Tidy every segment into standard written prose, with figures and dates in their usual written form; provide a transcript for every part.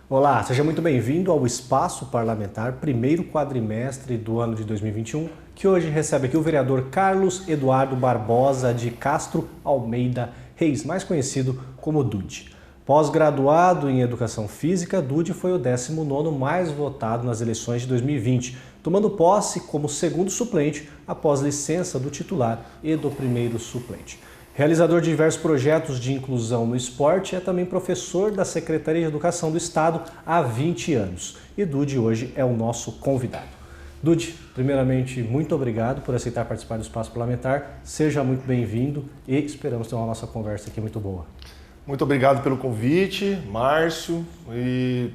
Olá, seja muito bem-vindo ao Espaço Parlamentar, primeiro quadrimestre do ano de 2021, que hoje recebe aqui o vereador Carlos Eduardo Barbosa de Castro Almeida Reis, mais conhecido como Dude. Pós-graduado em Educação Física, Dude foi o 19º mais votado nas eleições de 2020, tomando posse como segundo suplente após licença do titular e do primeiro suplente. Realizador de diversos projetos de inclusão no esporte, é também professor da Secretaria de Educação do Estado há 20 anos. E Dude hoje é o nosso convidado. Dude, primeiramente, muito obrigado por aceitar participar do Espaço Parlamentar. Seja muito bem-vindo e esperamos ter uma nossa conversa aqui muito boa. Muito obrigado pelo convite, Márcio, e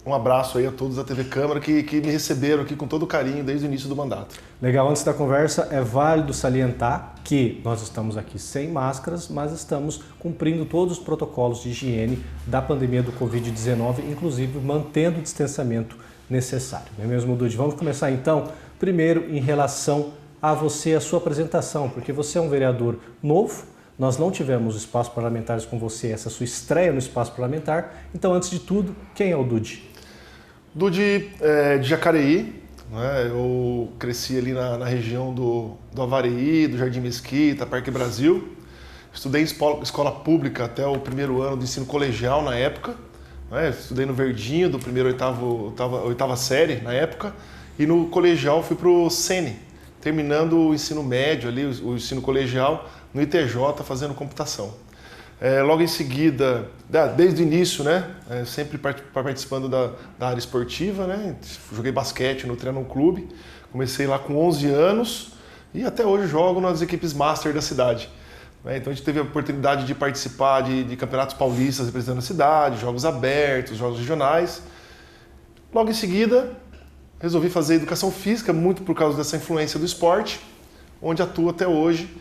um abraço aí a todos da TV Câmara que me receberam aqui com todo carinho desde o início do mandato. Legal, antes da conversa, é válido salientar que nós estamos aqui sem máscaras, mas estamos cumprindo todos os protocolos de higiene da pandemia do Covid-19, inclusive mantendo o distanciamento necessário. Não é mesmo, Dude? Vamos começar então, primeiro em relação a você, a sua apresentação, porque você é um vereador novo. Nós não tivemos espaços parlamentares com você, essa é a sua estreia no espaço parlamentar. Então, antes de tudo, quem é o Dude? Dude é de Jacareí, né? Eu cresci ali na região do Avareí, do Jardim Mesquita, Parque Brasil. Estudei em escola pública até o primeiro ano do ensino colegial na época. Né? Estudei no Verdinho, do primeiro oitava série na época. E no colegial fui para o Sene, terminando o ensino médio ali, o ensino colegial, no ITJ, fazendo computação. Logo em seguida, desde o início, né, sempre participando da área esportiva, né, joguei basquete no Trianon Clube, comecei lá com 11 anos e até hoje jogo nas equipes master da cidade. Então a gente teve a oportunidade de participar de campeonatos paulistas representando a cidade, jogos abertos, jogos regionais. Logo em seguida, resolvi fazer educação física, muito por causa dessa influência do esporte, onde atuo até hoje.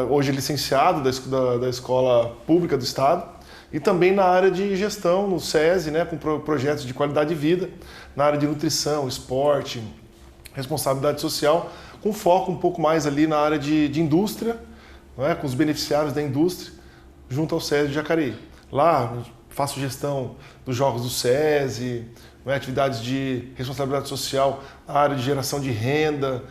Hoje licenciado da Escola Pública do Estado e também na área de gestão, no SESI, né, com projetos de qualidade de vida, na área de nutrição, esporte, responsabilidade social, com foco um pouco mais ali na área de indústria, né, com os beneficiários da indústria, junto ao SESI de Jacareí. Lá faço gestão dos jogos do SESI, né, atividades de responsabilidade social, na área de geração de renda,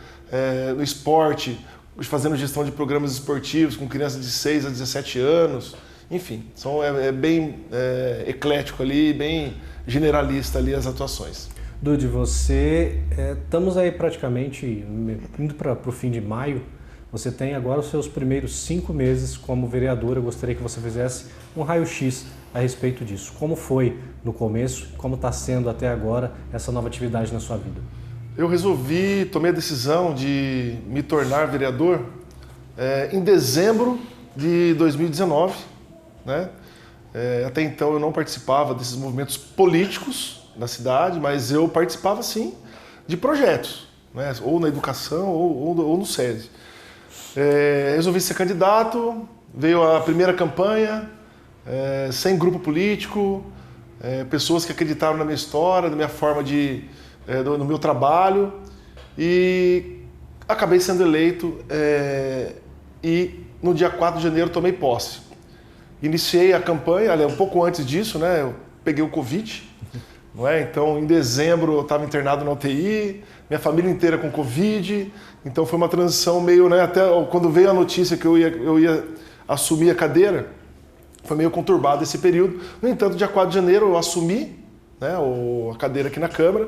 no esporte, fazendo gestão de programas esportivos com crianças de 6 a 17 anos, enfim, é bem eclético ali, bem generalista ali as atuações. Dude, estamos aí praticamente indo para o fim de maio, você tem agora os seus primeiros 5 meses como vereador. Eu gostaria que você fizesse um raio-x a respeito disso. Como foi no começo, como está sendo até agora essa nova atividade na sua vida? Eu tomei a decisão de me tornar vereador em dezembro de 2019. Né? Até então eu não participava desses movimentos políticos da cidade, mas eu participava sim de projetos, né? Ou na educação ou no SESI. Resolvi ser candidato, veio a primeira campanha, sem grupo político, pessoas que acreditaram na minha história, na minha forma no meu trabalho, e acabei sendo eleito e no dia 4 de janeiro tomei posse. Iniciei a campanha, um pouco antes disso, né, eu peguei o Covid, não é? Então em dezembro eu estava internado na UTI, minha família inteira com Covid, então foi uma transição meio, né, até quando veio a notícia que eu ia assumir a cadeira, foi meio conturbado esse período. No entanto, dia 4 de janeiro eu assumi, né, a cadeira aqui na Câmara.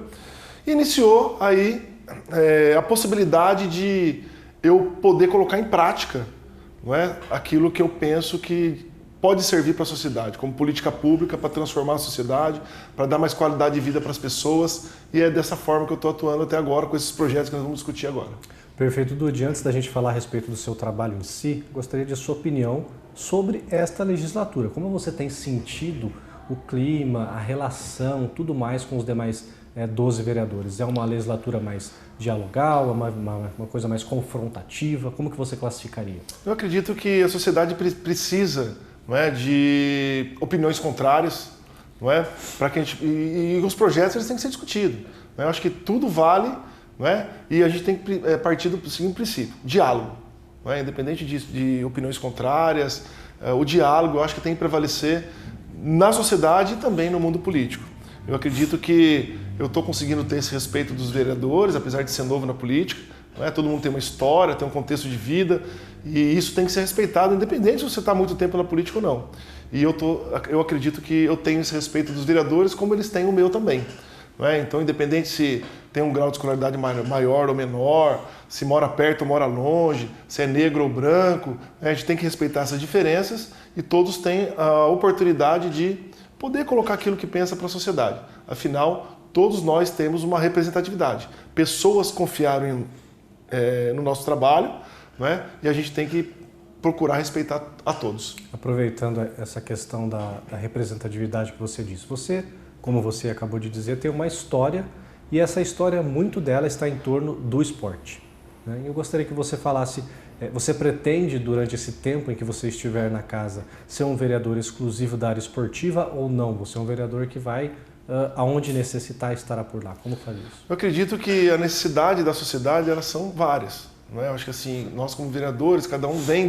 E iniciou aí a possibilidade de eu poder colocar em prática, não é, aquilo que eu penso que pode servir para a sociedade, como política pública para transformar a sociedade, para dar mais qualidade de vida para as pessoas, e é dessa forma que eu estou atuando até agora com esses projetos que nós vamos discutir agora. Perfeito, Dude. Antes da gente falar a respeito do seu trabalho em si, gostaria de sua opinião sobre esta legislatura. Como você tem sentido o clima, a relação, tudo mais com os demais 12 vereadores? É uma legislatura mais dialogal, uma coisa mais confrontativa? Como que você classificaria? Eu acredito que a sociedade precisa, não é, de opiniões contrárias, não é, para que e os projetos eles têm que ser discutidos. Não é? Eu acho que tudo vale, não é, e a gente tem que partir do seguinte princípio: diálogo. Não é? Independente de opiniões contrárias, o diálogo eu acho que tem que prevalecer na sociedade e também no mundo político. Eu acredito que eu estou conseguindo ter esse respeito dos vereadores, apesar de ser novo na política. Não é? Todo mundo tem uma história, tem um contexto de vida, e isso tem que ser respeitado, independente se você está há muito tempo na política ou não. E eu acredito que eu tenho esse respeito dos vereadores, como eles têm o meu também. Não é? Então, independente se tem um grau de escolaridade maior ou menor, se mora perto ou mora longe, se é negro ou branco, a gente tem que respeitar essas diferenças e todos têm a oportunidade de poder colocar aquilo que pensa para a sociedade. Afinal, todos nós temos uma representatividade. Pessoas confiaram no nosso trabalho, não é? E a gente tem que procurar respeitar a todos. Aproveitando essa questão da representatividade que você disse, você, como você acabou de dizer, tem uma história e essa história, muito dela, está em torno do esporte. Né? Eu gostaria que você falasse, você pretende, durante esse tempo em que você estiver na casa, ser um vereador exclusivo da área esportiva ou não? Você é um vereador que vai, aonde necessitar, estará por lá. Como faz isso? Eu acredito que a necessidade da sociedade, elas são várias. Não é? Eu acho que assim, nós como vereadores, cada um vem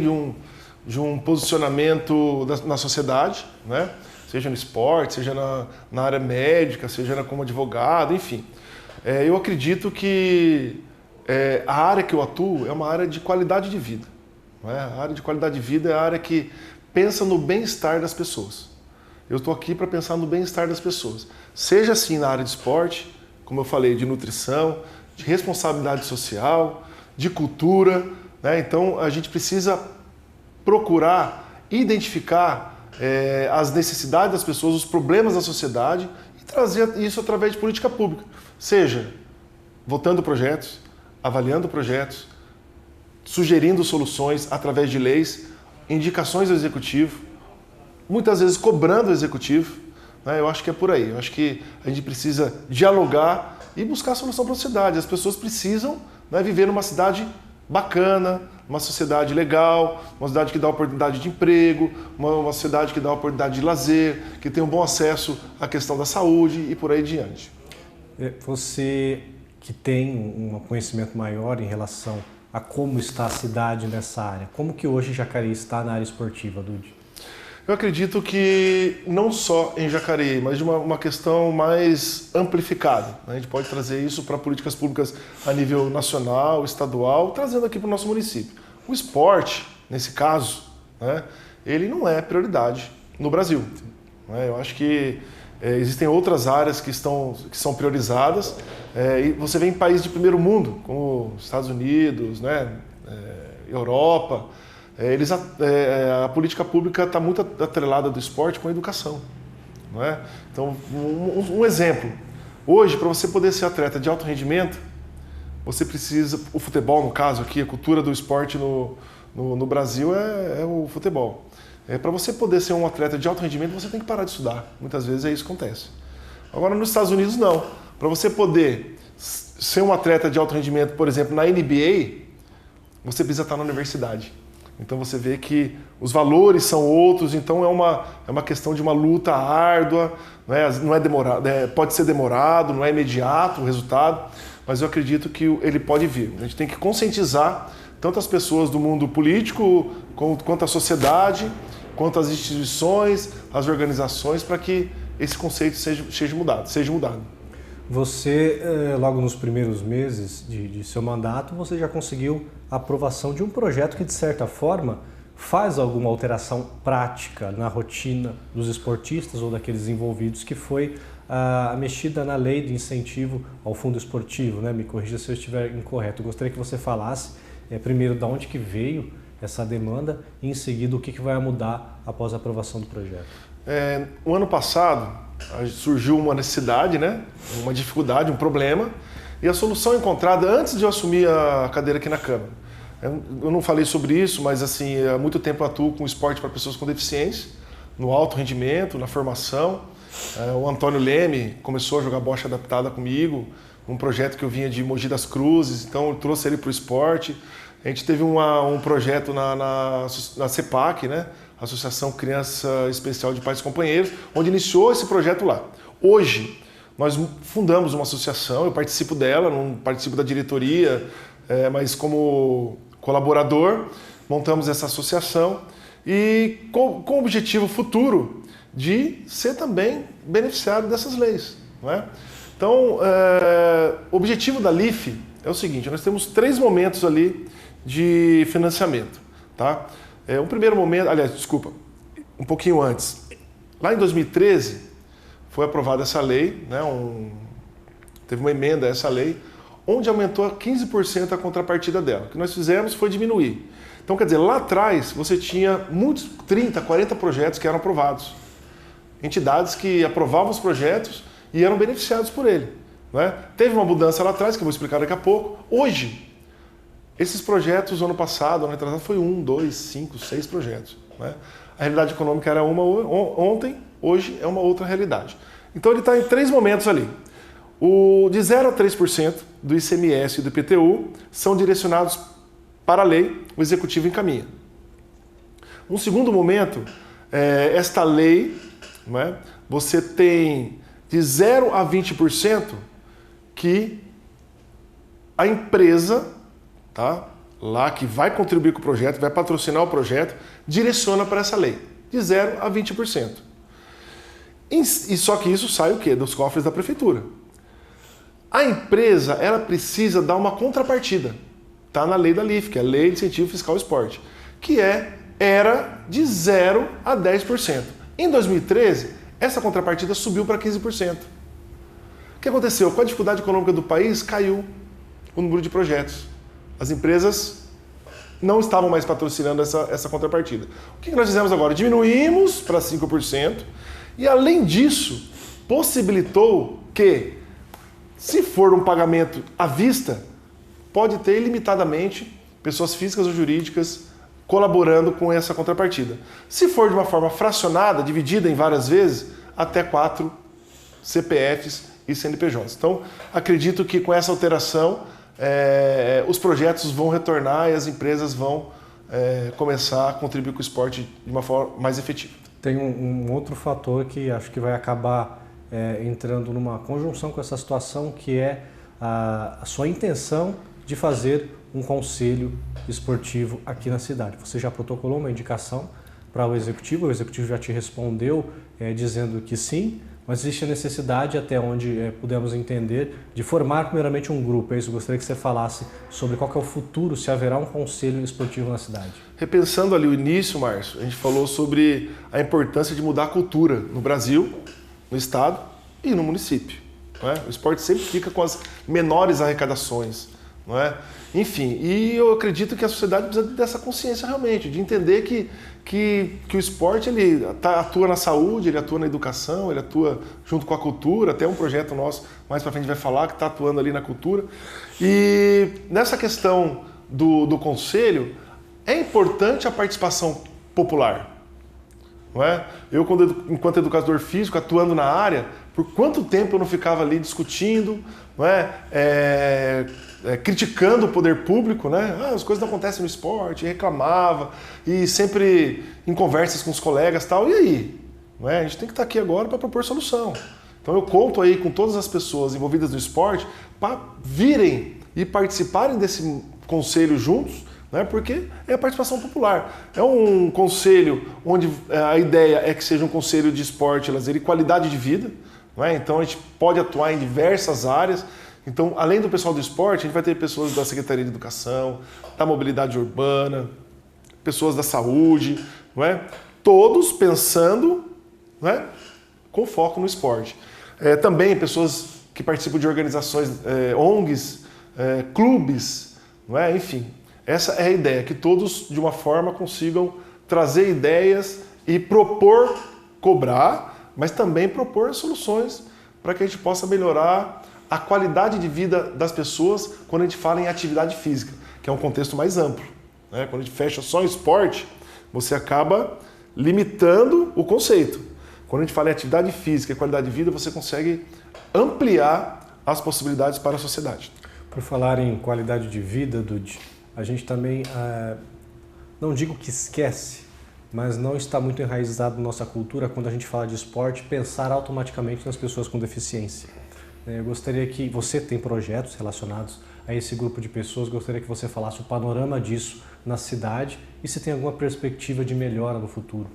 de um posicionamento na sociedade, né? Seja no esporte, seja na área médica, seja como advogado, enfim. Eu acredito que a área que eu atuo é uma área de qualidade de vida. Não é? A área de qualidade de vida é a área que pensa no bem-estar das pessoas. Eu estou aqui para pensar no bem-estar das pessoas. Seja assim na área de esporte, como eu falei, de nutrição, de responsabilidade social, de cultura. Né? Então, a gente precisa procurar identificar as necessidades das pessoas, os problemas da sociedade e trazer isso através de política pública. Seja votando projetos, avaliando projetos, sugerindo soluções através de leis, indicações do executivo, muitas vezes cobrando o executivo. Né? Eu acho que é por aí. Eu acho que a gente precisa dialogar e buscar solução para a sociedade. As pessoas precisam, né, viver numa cidade bacana, uma sociedade legal, uma cidade que dá oportunidade de emprego, uma sociedade que dá oportunidade de lazer, que tem um bom acesso à questão da saúde e por aí diante. Você que tem um conhecimento maior em relação a como está a cidade nessa área, como que hoje Jacareí está na área esportiva, Dude? Eu acredito que não só em Jacareí, mas de uma questão mais amplificada. A gente pode trazer isso para políticas públicas a nível nacional, estadual, trazendo aqui para o nosso município. O esporte, nesse caso, né, ele não é prioridade no Brasil. Né? Eu acho que existem outras áreas que são priorizadas. E você vê em países de primeiro mundo, como Estados Unidos, né, Europa, a política pública está muito atrelada do esporte com a educação. Não é? Então, um exemplo. Hoje, para você poder ser atleta de alto rendimento, você precisa, o futebol no caso aqui, a cultura do esporte no Brasil é o futebol. Para você poder ser um atleta de alto rendimento, você tem que parar de estudar. Muitas vezes é isso que acontece. Agora, nos Estados Unidos, não. Para você poder ser um atleta de alto rendimento, por exemplo, na NBA, você precisa estar na universidade. Então você vê que os valores são outros, então é uma questão de uma luta árdua, né? Não é demorado, pode ser demorado, não é imediato o resultado, mas eu acredito que ele pode vir. A gente tem que conscientizar tanto as pessoas do mundo político, quanto a sociedade, quanto as instituições, as organizações, para que esse conceito seja mudado. Você, logo nos primeiros meses de seu mandato, você já conseguiu a aprovação de um projeto que, de certa forma, faz alguma alteração prática na rotina dos esportistas ou daqueles envolvidos, que foi a mexida na lei de incentivo ao fundo esportivo, né? Me corrija se eu estiver incorreto. Eu gostaria que você falasse, primeiro, de onde que veio essa demanda e, em seguida, o que vai mudar após a aprovação do projeto. O ano passado, surgiu uma necessidade, né? Uma dificuldade, um problema, e a solução encontrada antes de eu assumir a cadeira aqui na Câmara. Eu não falei sobre isso, mas assim, há muito tempo eu atuo com esporte para pessoas com deficiência, no alto rendimento, na formação. O Antônio Leme começou a jogar bocha adaptada comigo, um projeto que eu vinha de Mogi das Cruzes, então eu trouxe ele para o esporte. A gente teve um projeto na CEPAC, né? Associação Criança Especial de Pais e Companheiros, onde iniciou esse projeto lá. Hoje, nós fundamos uma associação, eu participo dela, não participo da diretoria, mas como colaborador, montamos essa associação e com o objetivo futuro de ser também beneficiário dessas leis. Não é? Então, o objetivo da LIF é o seguinte, nós temos 3 momentos ali de financiamento. Tá? O primeiro momento, aliás, desculpa, um pouquinho antes. Lá em 2013, foi aprovada essa lei, né, teve uma emenda a essa lei, onde aumentou a 15% a contrapartida dela. O que nós fizemos foi diminuir. Então, quer dizer, lá atrás você tinha muitos, 30, 40 projetos que eram aprovados. Entidades que aprovavam os projetos e eram beneficiados por ele. Não é? Teve uma mudança lá atrás, que eu vou explicar daqui a pouco. Hoje, esses projetos, ano passado, ano retrasado, foi 1, 2, 5, 6 projetos. Não é? A realidade econômica era uma ontem, hoje é uma outra realidade. Então ele está em 3 momentos ali. De 0 a 3% do ICMS e do IPTU são direcionados para a lei, o Executivo encaminha. Um segundo momento, esta lei, não é? Você tem de 0 a 20% que a empresa, tá, lá que vai contribuir com o projeto, vai patrocinar o projeto, direciona para essa lei, de 0 a 20%. E só que isso sai o quê? Dos cofres da prefeitura. A empresa, ela precisa dar uma contrapartida. Está na lei da LIF, que é a Lei de Incentivo Fiscal ao Esporte, que era de 0 a 10%. Em 2013, essa contrapartida subiu para 15%. O que aconteceu? Com a dificuldade econômica do país, caiu o número de projetos. As empresas não estavam mais patrocinando essa contrapartida. O que nós fizemos agora? Diminuímos para 5% e, além disso, possibilitou que, se for um pagamento à vista, pode ter ilimitadamente pessoas físicas ou jurídicas colaborando com essa contrapartida. Se for de uma forma fracionada, dividida em várias vezes, até 4 CPFs e CNPJs. Então, acredito que com essa alteração, os projetos vão retornar e as empresas vão começar a contribuir com o esporte de uma forma mais efetiva. Tem um outro fator que acho que vai acabar entrando numa conjunção com essa situação, que é a sua intenção de fazer um conselho esportivo aqui na cidade. Você já protocolou uma indicação para o Executivo já te respondeu dizendo que sim, mas existe a necessidade, até onde pudemos entender, de formar primeiramente um grupo. É isso, eu gostaria que você falasse sobre qual que é o futuro, se haverá um conselho esportivo na cidade. Repensando ali o início, Márcio, a gente falou sobre a importância de mudar a cultura no Brasil, no estado e no município. Não é? O esporte sempre fica com as menores arrecadações. Não é? Enfim, e eu acredito que a sociedade precisa dessa consciência realmente, de entender que o esporte ele atua na saúde, ele atua na educação, ele atua junto com a cultura, até um projeto nosso, mais para frente vai falar, que está atuando ali na cultura. E nessa questão do conselho, é importante a participação popular. Não é? Eu, enquanto educador físico, atuando na área, por quanto tempo eu não ficava ali discutindo, não é? Criticando o poder público, né? As coisas não acontecem no esporte, reclamava, e sempre em conversas com os colegas e tal. E aí? Não é? A gente tem que estar aqui agora para propor solução. Então eu conto aí com todas as pessoas envolvidas no esporte para virem e participarem desse conselho juntos, né? Porque é a participação popular. É um conselho onde a ideia é que seja um conselho de esporte, lazer e qualidade de vida. Não é? Então a gente pode atuar em diversas áreas. Então, além do pessoal do esporte, a gente vai ter pessoas da Secretaria de Educação, da Mobilidade Urbana, pessoas da saúde, não é? Todos pensando, não é? Com foco no esporte. Também pessoas que participam de organizações, ONGs, clubes, não é? Enfim, essa é a ideia, que todos de uma forma consigam trazer ideias e propor, cobrar, mas também propor soluções para que a gente possa melhorar a qualidade de vida das pessoas quando a gente fala em atividade física, que é um contexto mais amplo. Né? Quando a gente fecha só em esporte, você acaba limitando o conceito. Quando a gente fala em atividade física e qualidade de vida, você consegue ampliar as possibilidades para a sociedade. Por falar em qualidade de vida, Dude, a gente também, não digo que esquece, mas não está muito enraizado na nossa cultura, quando a gente fala de esporte, pensar automaticamente nas pessoas com deficiência. Eu gostaria que você tem projetos relacionados a esse grupo de pessoas, gostaria que você falasse o panorama disso na cidade e se tem alguma perspectiva de melhora no futuro.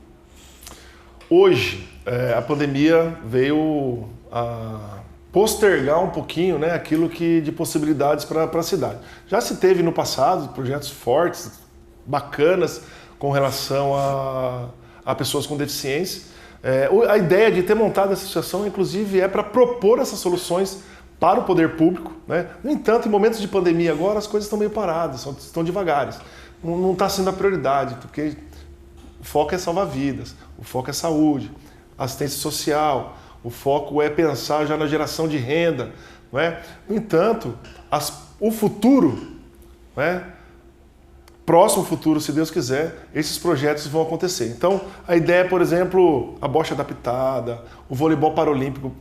Hoje, a pandemia veio a postergar um pouquinho, né, aquilo que de possibilidades para a cidade. Já se teve no passado projetos fortes, bacanas, com relação a pessoas com deficiência. A ideia de ter montado essa associação, inclusive, é para propor essas soluções para o poder público, né? No entanto, em momentos de pandemia agora, as coisas estão meio paradas, estão devagares. Não está sendo a prioridade, porque o foco é salvar vidas, o foco é saúde, assistência social, o foco é pensar já na geração de renda. Não é? No entanto, o futuro, não é? Próximo futuro, se Deus quiser, esses projetos vão acontecer. Então, a ideia é, por exemplo, a bocha adaptada, o voleibol paralímpico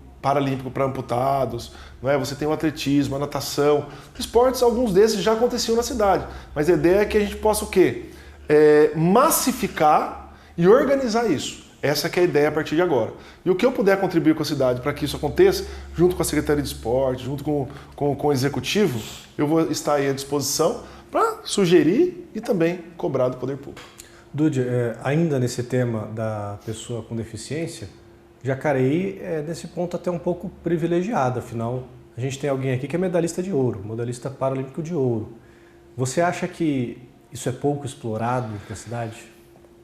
para amputados, não é? Você tem o atletismo, a natação. Esportes, alguns desses já aconteciam na cidade, mas a ideia é que a gente possa o quê? Massificar e organizar isso. Essa que é a ideia a partir de agora. E o que eu puder contribuir com a cidade para que isso aconteça, junto com a Secretaria de Esporte, junto com o Executivo, eu vou estar aí à disposição para sugerir e também cobrar do poder público. Dude, ainda nesse tema da pessoa com deficiência, Jacareí é nesse ponto até um pouco privilegiado, afinal a gente tem alguém aqui que é medalhista de ouro, medalhista paralímpico de ouro. Você acha que isso é pouco explorado na cidade?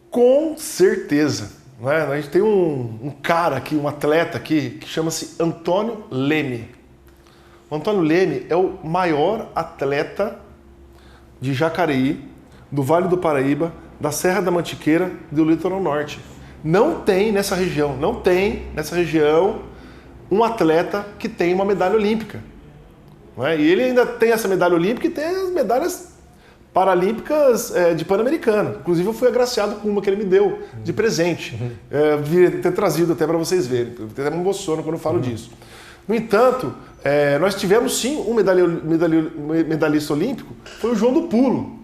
Com certeza. Não é? A gente tem um cara aqui, um atleta aqui, que chama-se Antônio Leme. O Antônio Leme é o maior atleta de Jacareí, do Vale do Paraíba, da Serra da Mantiqueira e do Litoral Norte. Não tem nessa região um atleta que tem uma medalha olímpica. Não é? E ele ainda tem essa medalha olímpica e tem as medalhas paralímpicas de Pan-Americano. Inclusive eu fui agraciado com uma que ele me deu de presente. Devia ter trazido até para vocês verem. Eu até me emociono quando eu falo disso. No entanto, nós tivemos sim um medalhista olímpico, foi o João do Pulo.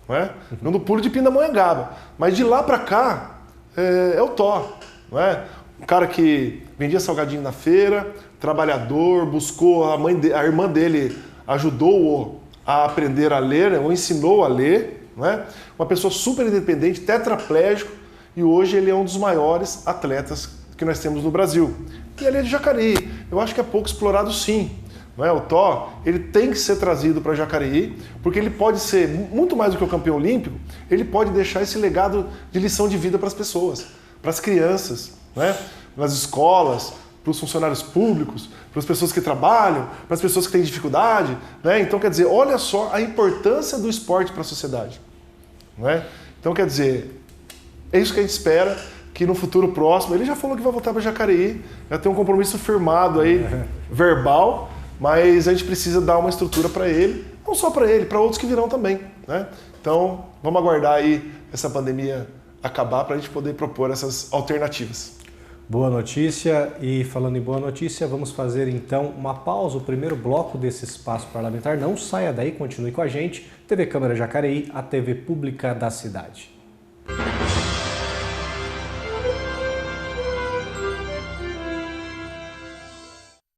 Não é? João do Pulo de Pindamonhangaba. Mas de lá para cá é o Thó. Não é? Um cara que vendia salgadinho na feira, trabalhador, buscou, a irmã dele ajudou-o a aprender a ler, ou ensinou a ler. Não é? Uma pessoa super independente, tetraplégico, e hoje ele é um dos maiores atletas que nós temos no Brasil. E ele é de Jacareí. Eu acho que é pouco explorado sim. Não é? O Thó, ele tem que ser trazido para Jacareí, porque ele pode ser, muito mais do que o campeão olímpico, ele pode deixar esse legado de lição de vida para as pessoas, para as crianças, não é? Nas escolas, para os funcionários públicos, para as pessoas que trabalham, para as pessoas que têm dificuldade. Né? Então, quer dizer, olha só a importância do esporte para a sociedade. Não é? Então, quer dizer, é isso que a gente espera, que no futuro próximo, ele já falou que vai voltar para Jacareí, já tem um compromisso firmado aí, verbal, mas a gente precisa dar uma estrutura para ele, não só para ele, para outros que virão também. Né? Então, vamos aguardar aí essa pandemia acabar para a gente poder propor essas alternativas. Boa notícia, e falando em boa notícia, vamos fazer então uma pausa, o primeiro bloco desse espaço parlamentar. Não saia daí, continue com a gente. TV Câmara Jacareí, a TV pública da cidade.